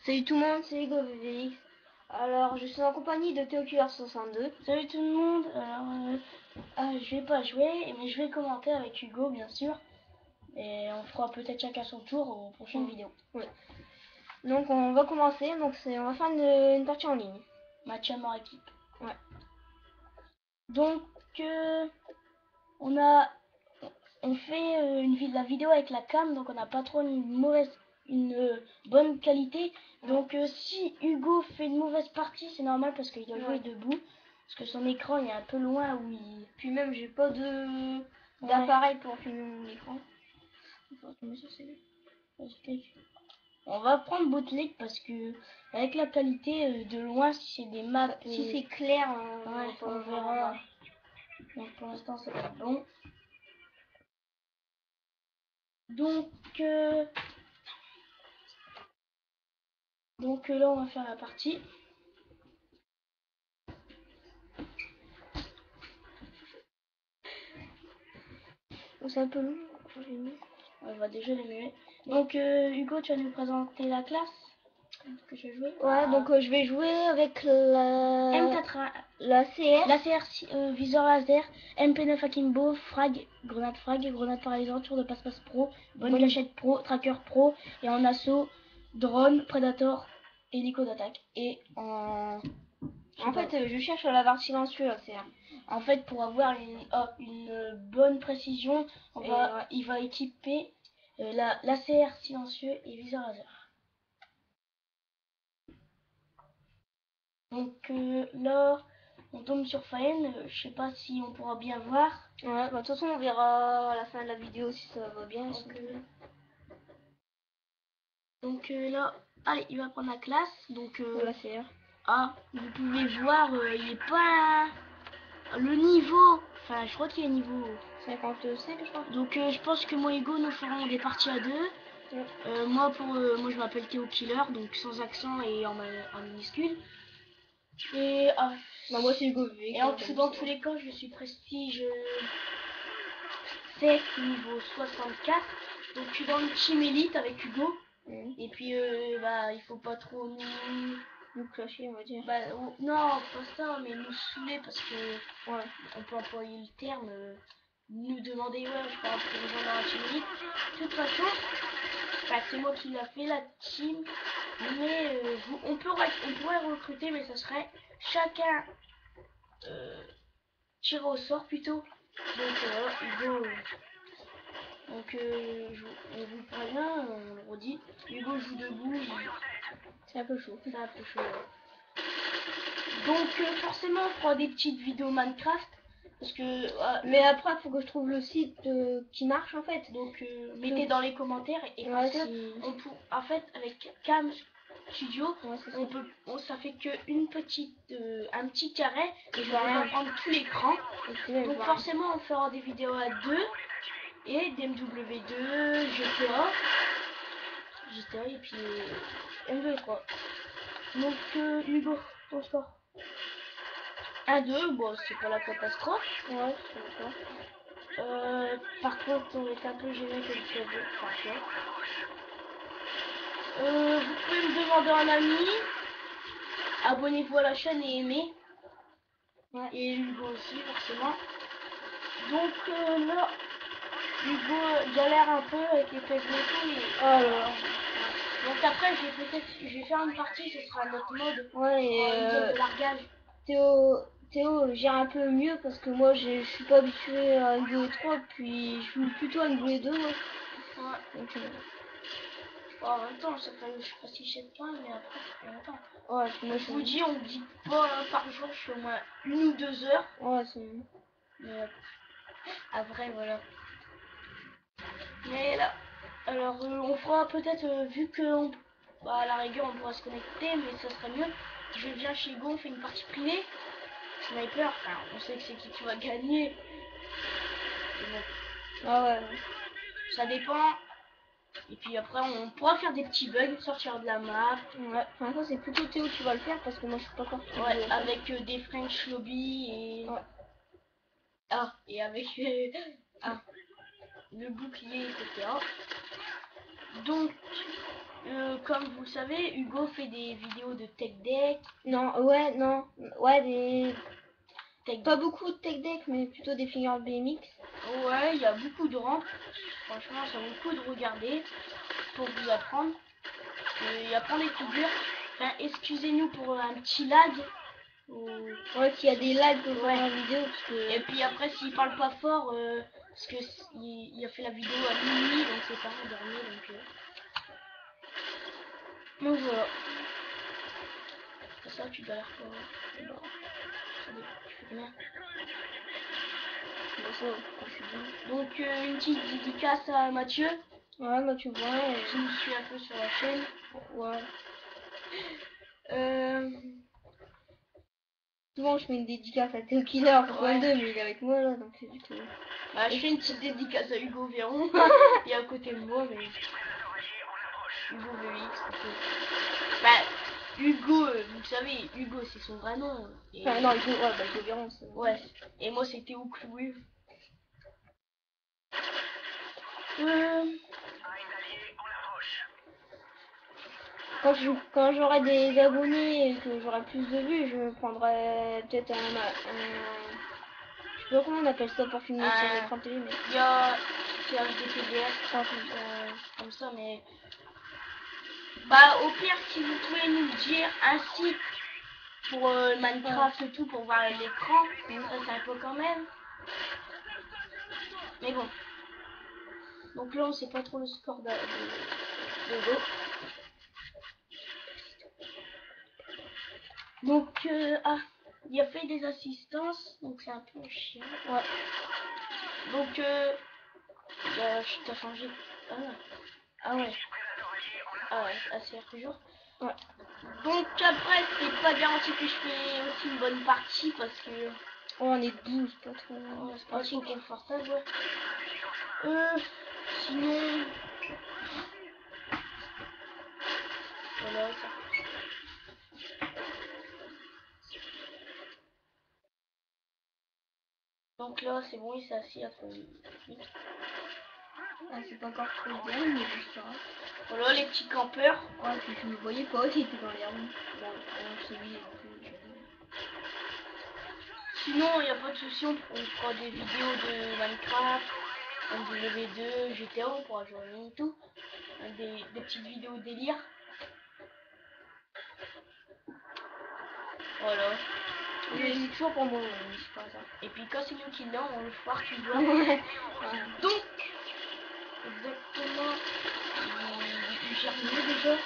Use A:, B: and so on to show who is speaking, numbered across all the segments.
A: Salut tout le monde, c'est Hugo VVX. Alors, je suis en compagnie de ThéoQR62.
B: Salut tout le monde, alors je vais pas jouer, mais je vais commenter avec Hugo bien sûr. Et on fera peut-être chacun son tour aux prochaines vidéos.
A: Oui. Donc on va commencer, on va faire une partie en ligne.
B: Match à mort équipe.
A: Ouais.
B: Donc on fait la vidéo avec la cam, donc on n'a pas trop une bonne qualité. Donc si Hugo fait une mauvaise partie, c'est normal parce qu'il doit jouer debout. Parce que son écran est un peu loin où il...
A: Puis même j'ai pas d'appareil pour filmer mon écran.
B: On va prendre bootleg parce que avec la qualité de loin, si c'est des maps,
A: si c'est clair,
B: on verra. Donc pour l'instant c'est pas bon. Donc là on va faire la partie.
A: C'est un peu long.
B: On va déjà les muer. Donc Hugo, tu vas nous présenter la classe que je vais jouer.
A: Ouais, donc je vais jouer avec la
B: M80,
A: la CR.
B: la CR viseur laser, MP9 Akimbo, frag, grenade paralysante, tour de passe-passe pro, bonne cachette pro, tracker pro, et en assaut, drone, predator, hélico d'attaque. Et en
A: fait, je cherche la barre silencieuse, la CR.
B: En fait, pour avoir une bonne précision, il va équiper l'ACR silencieux et viseur laser. Donc là, on tombe sur Faen. Je sais pas si on pourra bien voir.
A: Ouais, de toute façon, on verra à la fin de la vidéo si ça va bien.
B: Donc là, allez, il va prendre la classe. Donc
A: la CR.
B: Vous pouvez voir, il est pas le niveau. Enfin, je crois qu'il est niveau
A: 55, je crois.
B: Donc je pense que moi et Hugo nous ferons des parties à deux.
A: Ouais.
B: Moi je m'appelle Théo Killer, donc sans accent et en minuscule. Et
A: moi c'est Hugo V.
B: Et dans tous les cas, je suis prestige 7 niveau 64. Donc je suis dans le team élite avec Hugo. Et puis il faut pas trop
A: nous clasher, on va dire.
B: Non, pas ça, mais nous saouler parce que on peut employer le terme, nous demander je peux rejoindre dans la team élite. De toute façon, c'est moi qui l'a fait la team, mais on pourrait recruter, mais ça serait chacun tiré au sort plutôt. Donc Hugo, on vous prévient, on le redit, Hugo joue debout,
A: c'est un peu chaud.
B: Donc forcément on fera des petites vidéos Minecraft. Parce que
A: mais après il faut que je trouve le site qui marche en fait.
B: Donc mettez dans les commentaires et en fait avec Cam Studio ça fait que un petit carré et je vais rien prendre tout l'écran. Donc forcément on fera des vidéos à deux et des MW2, GTA et puis M2 et 3. Donc Hugo, ton score 1-2, bon c'est pas la catastrophe.
A: Ouais, c'est ça.
B: Par contre on est un peu gêné comme tu as vu. Vous pouvez me demander un ami. Abonnez-vous à la chaîne et aimez.
A: Ouais.
B: Et Hugo aussi forcément. Donc là, Hugo galère un peu avec les PvP et... Donc après je vais faire une partie, ce sera notre mode.
A: Ouais, et
B: de largage.
A: Théo gère un peu mieux parce que moi je suis pas habitué à jouer 3, puis je joue plutôt à jouer 2 moi.
B: Ouais. Donc en même temps, ça fait je sais pas si j'ai de points, mais après ça fait longtemps.
A: Ouais, moi
B: je vous dis, on me dit pas par jour, je fais au moins 1 ou 2 heures.
A: Ouais, c'est...
B: Mais après voilà. Mais là, alors on fera peut-être, vu que à la rigueur on pourra se connecter, mais ça serait mieux. Je viens chez Hugo, on fait une partie privée. Sniper, enfin, on sait que c'est qui va gagner.
A: Ah ouais.
B: Ça dépend. Et puis après on pourra faire des petits bugs, sortir de la map.
A: Ouais, enfin ça c'est plutôt Théo qui va le faire parce que moi je suis pas encore trop
B: ouais, avec des French lobby et... Ouais. Et avec le bouclier, etc. Donc Comme vous le savez, Hugo fait des vidéos de tech deck.
A: Non, des... Pas beaucoup de tech deck, mais plutôt des figures BMX.
B: Ouais, il y a beaucoup de rampes. Franchement, ça vaut le coup de regarder pour vous apprendre. Il apprend les figures. Enfin, excusez-nous pour un petit lag.
A: Ouais, s'il y a des lags dans la vidéo. Parce que...
B: Et puis après, s'il parle pas fort, parce que il a fait la vidéo à minuit, donc c'est pas endormi. Donc voilà. Ça, tu galères pas. Bon. Tu fais combien? Donc une petite dédicace à Mathieu.
A: Ouais, Mathieu Boin.
B: Qui nous suit un peu sur la chaîne.
A: Ouais. Souvent je fais une dédicace à Théo Killer, mais il est avec moi là, donc du coup.
B: Bah, je fais une petite dédicace à Hugo Véron. Il est à côté de moi, mais. Hugo VX. Bah, Hugo, vous savez, Hugo c'est son vrai nom. Et...
A: Enfin, non, Hugo Véron.
B: Ouais, et moi c'était Théo Cloué.
A: Quand j'aurai des abonnés et que j'aurai plus de vues, je prendrai peut-être un... Je sais pas comment on appelle ça pour filmer sur l'écran télé, mais...
B: Il y a HDPDF, comme ça, mais... Bah, au pire, si vous pouvez nous dire un site pour Minecraft et tout, pour voir l'écran, ça c'est un peu quand même. Mais bon. Donc là, on sait pas trop le score de Go. Donc, il a fait des assistances, donc c'est un peu chiant. Ouais. Donc, je t'ai changé. Ah ouais. Ah ouais, assez toujours. Ouais. Donc après, c'est pas garanti que je fais aussi une bonne partie parce que...
A: Oh, on est 12, pas trop...
B: Oh, c'est pas trop confortable, ouais. Sinon... Voilà, ça. Donc là, c'est bon, il s'est assis à trouver.
A: Ah, c'est pas encore trop bien, mais c'est pas.
B: Voilà, les petits campeurs.
A: Ouais, puis je me voyais pas, il était dans les ronds. Bon, celui
B: Sinon, il n'y a pas de souci, on fera des vidéos de Minecraft, MW2, GTA, on pourra jouer et tout. Des petites vidéos délire. Voilà.
A: c'est toujours pour moi, c'est pas ça.
B: Et puis quand c'est nous qui l'avons, on le fera toujours. Donc, exactement, il gère mieux déjà. Ouais.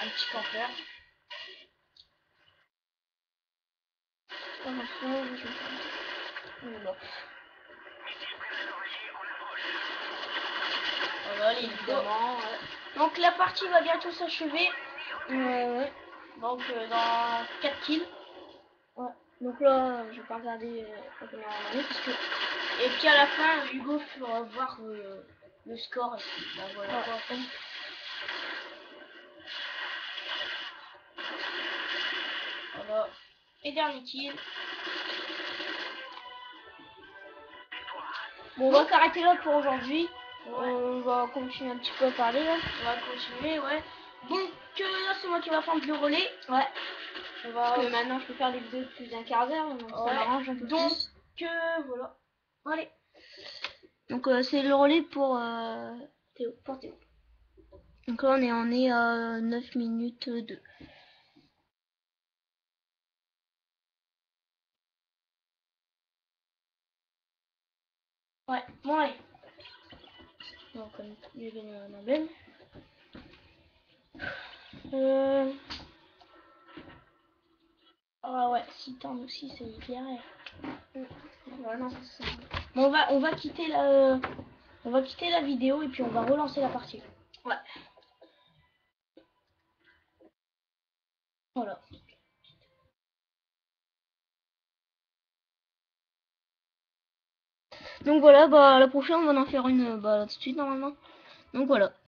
B: Un petit campeur. Voilà, les évidemment. Donc la partie va bientôt s'achever.
A: Ouais.
B: Donc dans 4 kills.
A: Ouais. Donc là, je vais pas regarder combien on en est parce que...
B: Et puis à la fin, Hugo fera voir le score. Ben, voilà. Ouais. Voilà. Et dernier kill. Bon, on va s'arrêter là pour aujourd'hui. Ouais. On va continuer un petit peu à parler là. On va continuer, ouais. Donc là, c'est moi qui va prendre le relais. Ouais. Parce que maintenant, je peux faire des vidéos de plus d'un quart d'heure. Donc ça m'arrange un peu plus. Voilà. Allez. Donc c'est le relais pour Théo. Donc là, on est à 9 minutes 2. Ouais, bon allez. Donc comme j'ai gagné un emblème. Ah ouais, si t'en aussi c'est galère. Ouais, non, c'est ça. Bon, on va quitter la vidéo et puis on va relancer la partie. Ouais. Voilà. Donc voilà, bah la prochaine on va en faire une tout de suite normalement. Donc voilà.